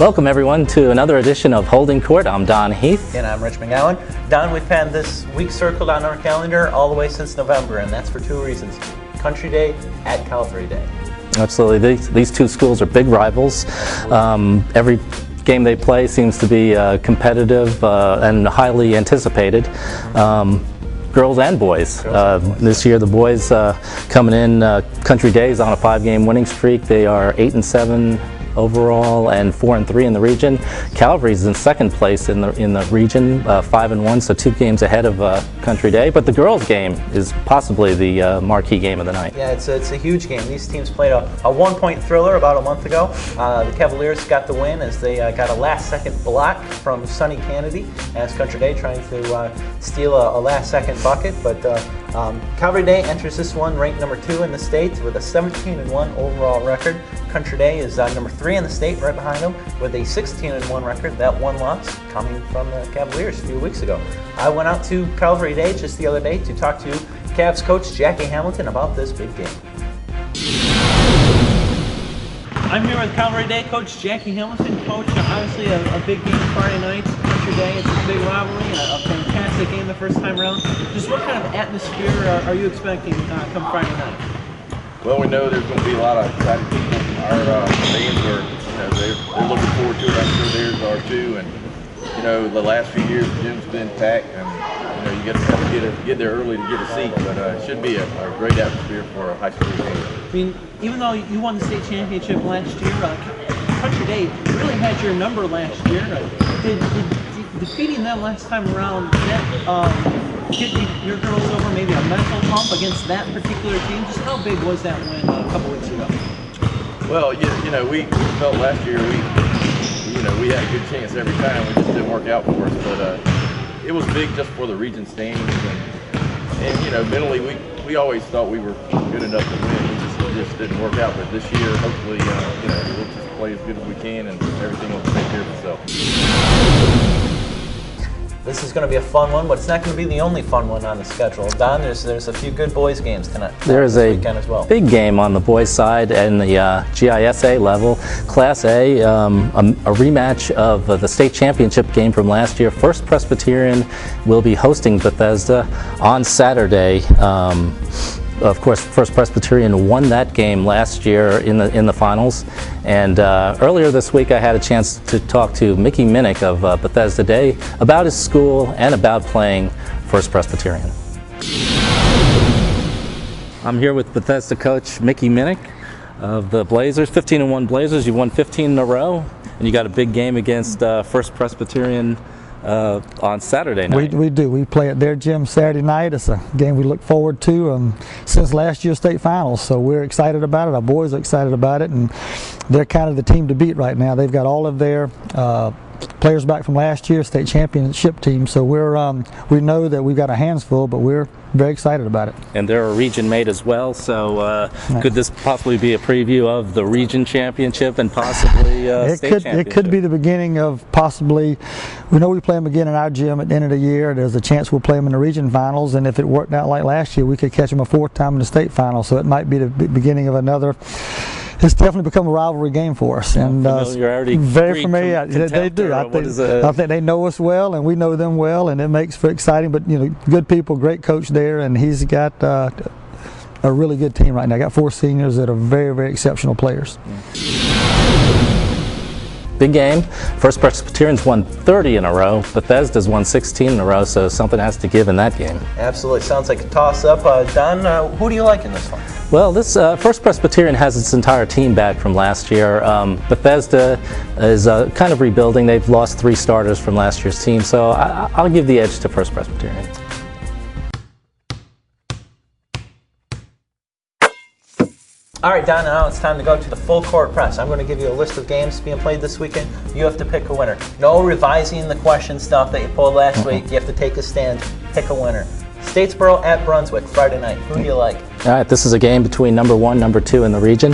Welcome everyone to another edition of Holding Court. I'm Don Heath. And I'm Rich McGowan. Don, we've had this week circled on our calendar all the way since November, and that's for two reasons. Country Day at Calvary Day. Absolutely. These two schools are big rivals. Every game they play seems to be competitive and highly anticipated. Girls and boys. This year the boys coming in, Country Day is on a 5-game winning streak. They are 8-7 overall and 4-3 in the region. Calvary's in second place in the region, 5-1, so 2 games ahead of Country Day. But the girls' game is possibly the marquee game of the night. Yeah, it's a huge game. These teams played a 1-point thriller about a month ago. The Cavaliers got the win as they got a last-second block from Sonny Kennedy as Country Day trying to steal a last-second bucket. But Calvary Day enters this one ranked number 2 in the state with a 17-1 overall record. Country Day is number 3 in the state, right behind them, with a 16-1 record. That one loss coming from the Cavaliers a few weeks ago. I went out to Calvary Day just the other day to talk to Cavs coach Jackie Hamilton about this big game. I'm here with Calvary Day coach Jackie Hamilton. Coach, obviously a big game Friday night, Country Day. It's a big rivalry, a fantastic game the first time around. Just what kind of atmosphere are you expecting come Friday night? Well, we know there's going to be a lot of excited people. Our fans are, they're looking forward to it. I'm sure theirs are too. And the last few years the gym's been packed, and you got to kind of get there early to get a seat. But it should be a great atmosphere for a high school game. I mean, even though you won the state championship last year, Country Day really had your number last year. Did defeating them last time around get your girls over maybe a mental hump against that particular team? Just how big was that win a couple weeks ago? Well, we felt last year we had a good chance every time. We just didn't work out for us, but it was big just for the region standings, and mentally we always thought we were good enough to win. It just didn't work out. But this year, hopefully, we'll just play as good as we can, and everything will take care of itself. This is going to be a fun one, but it's not going to be the only fun one on the schedule. Don, there's a few good boys games tonight. There is a weekend as well. Big game on the boys' side and the GISA level. Class A, a rematch of the state championship game from last year. First Presbyterian will be hosting Bethesda on Saturday. Of course, First Presbyterian won that game last year in the finals, and earlier this week I had a chance to talk to Mickey Minnick of Bethesda Day about his school and about playing First Presbyterian. I'm here with Bethesda coach Mickey Minnick of the Blazers, 15-1 Blazers. You won 15 in a row, and you got a big game against First Presbyterian on Saturday night. We do. We play at their gym Saturday night. It's a game we look forward to since last year's state finals, so we're excited about it. Our boys are excited about it, and they're kind of the team to beat right now. They've got all of their players back from last year's state championship team, so we know that we've got our hands full, but we're very excited about it. And they're a region mate as well, so could this possibly be a preview of the region championship and possibly state championship? It could be the beginning of possibly. We know we play them again in our gym at the end of the year. There's a chance we'll play them in the region finals, and if it worked out like last year, we could catch them a 4th time in the state finals, so it might be the beginning of another. It's definitely become a rivalry game for us, and very familiar. They do. I think they know us well, and we know them well, and it makes for exciting. But good people, great coach there, and he's got a really good team right now. Got 4 seniors that are very, very exceptional players. Big game. First Presbyterian's won 30 in a row. Bethesda's won 16 in a row, so something has to give in that game. Absolutely. Sounds like a toss-up. Don, who do you like in this one? Well, this First Presbyterian has its entire team back from last year. Bethesda is kind of rebuilding. They've lost 3 starters from last year's team, so I'll give the edge to First Presbyterian. All right, Don, now it's time to go to the full court press. I'm going to give you a list of games being played this weekend. You have to pick a winner. No revising the question stuff that you pulled last week. You have to take a stand, pick a winner. Statesboro at Brunswick, Friday night. Who do you like? All right, this is a game between number 1, number 2 in the region.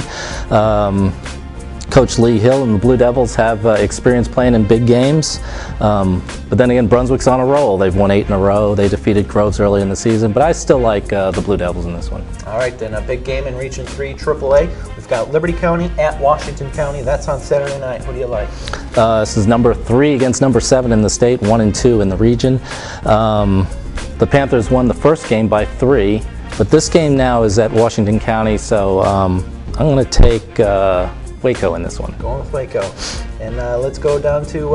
Coach Lee Hill and the Blue Devils have experience playing in big games. But then again, Brunswick's on a roll. They've won 8 in a row. They defeated Groves early in the season, but I still like the Blue Devils in this one. All right, then a big game in Region 3 AAA. We've got Liberty County at Washington County. That's on Saturday night. Who do you like? This is number 3 against number 7 in the state, 1 and 2 in the region. The Panthers won the first game by 3, but this game now is at Washington County, so I'm going to take Waco in this one. Going with Waco. And let's go down to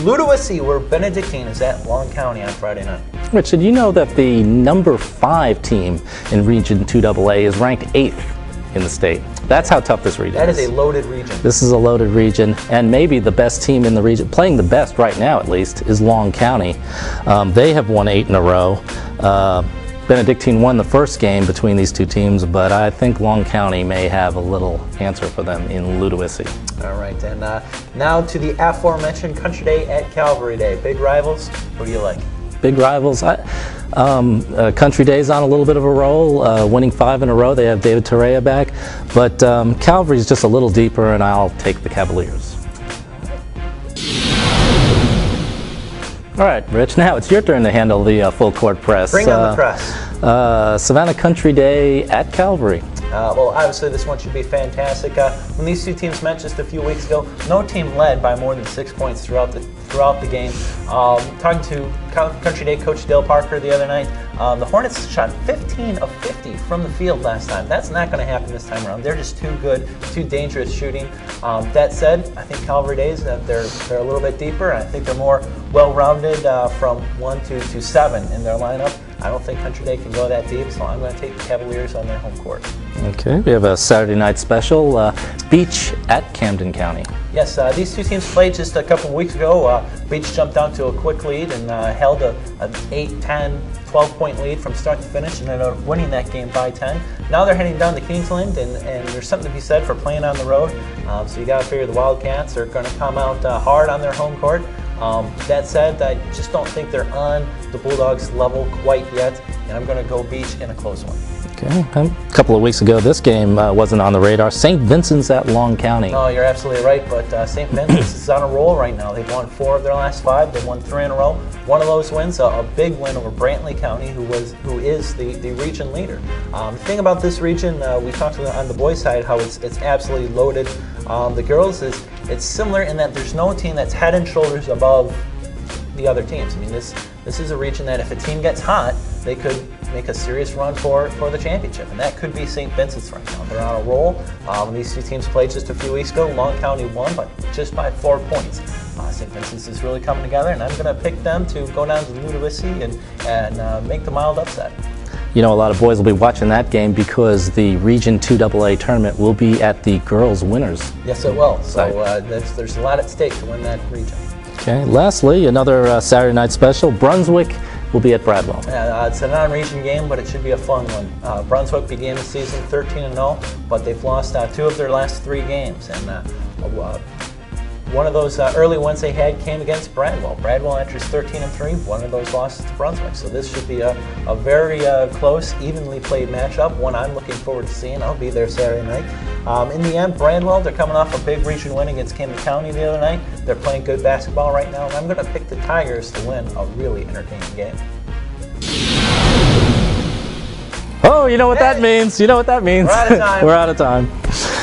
Ludowici, where Benedictine is at Long County on Friday night. Rich, did you know that the number 5 team in Region 2AA is ranked 8th in the state? That's how tough this region is. That is a loaded region. This is a loaded region, and maybe the best team in the region, playing the best right now at least, is Long County. They have won 8 in a row. Benedictine won the first game between these two teams, but I think Long County may have a little answer for them in Ludowici. All right, and now to the aforementioned Country Day at Calvary Day. Big rivals, what do you like? Big rivals. Country Day's on a little bit of a roll, winning 5 in a row. They have David Torreya back, but Calvary's just a little deeper, and I'll take the Cavaliers. All right, Rich, now it's your turn to handle the full court press. Bring on the press. Savannah Country Day at Calvary. Well, obviously this one should be fantastic. When these two teams met just a few weeks ago, no team led by more than 6 points throughout the game. Talking to Country Day coach Dale Parker the other night, the Hornets shot 15 of 50 from the field last time. That's not going to happen this time around. They're just too good, too dangerous shooting. That said, I think Calvary Days, they're a little bit deeper, and I think they're more well-rounded from 1 to 7 in their lineup. I don't think Country Day can go that deep, so I'm going to take the Cavaliers on their home court. Okay, we have a Saturday night special, Beach at Camden County. Yes, these two teams played just a couple of weeks ago. Beach jumped down to a quick lead and held an 8, 10, 12-point lead from start to finish and ended up winning that game by 10. Now they're heading down to Kingsland, and there's something to be said for playing on the road. So you got to figure the Wildcats are going to come out hard on their home court. That said, I just don't think they're on the Bulldogs level quite yet, and I'm going to go Beach in a close one. Okay. A couple of weeks ago, this game wasn't on the radar. St. Vincent's at Long County. No, you're absolutely right, but St. Vincent's is on a roll right now. They've won 4 of their last 5. They've won 3 in a row. One of those wins, a big win over Brantley County, who is the region leader. The thing about this region, we talked about on the boys' side how it's absolutely loaded. The girls, it's similar in that there's no team that's head and shoulders above the other teams. I mean, this is a region that if a team gets hot, they could make a serious run for the championship, and that could be St. Vincent's right now. They're on a roll. These two teams played just a few weeks ago. Long County won, but just by 4 points. St. Vincent's is really coming together, and I'm going to pick them to go down to Ludowici and make the mild upset. You know, a lot of boys will be watching that game because the Region 2AA tournament will be at the girls' winners. Yes, it will. So there's a lot at stake to win that region. Okay. Lastly, another Saturday night special. Brunswick will be at Bradwell. It's a non-region game, but it should be a fun one. Brunswick began the season 13-0, but they've lost 2 of their last 3 games, and one of those early ones they had came against Bradwell. Bradwell enters 13-3, one of those losses to Brunswick. So this should be a very close, evenly played matchup, one I'm looking forward to seeing. I'll be there Saturday night. In the end, Bradwell, they're coming off a big region win against Camden County the other night. They're playing good basketball right now, and I'm going to pick the Tigers to win a really entertaining game. Oh, you know what that means. You know what that means. We're out of time. We're out of time.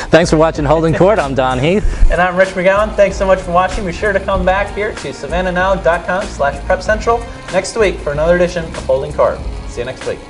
Thanks for watching Holding Court. I'm Don Heath. And I'm Rich McGowan. Thanks so much for watching. Be sure to come back here to savannahnow.com/prepcentral next week for another edition of Holding Court. See you next week.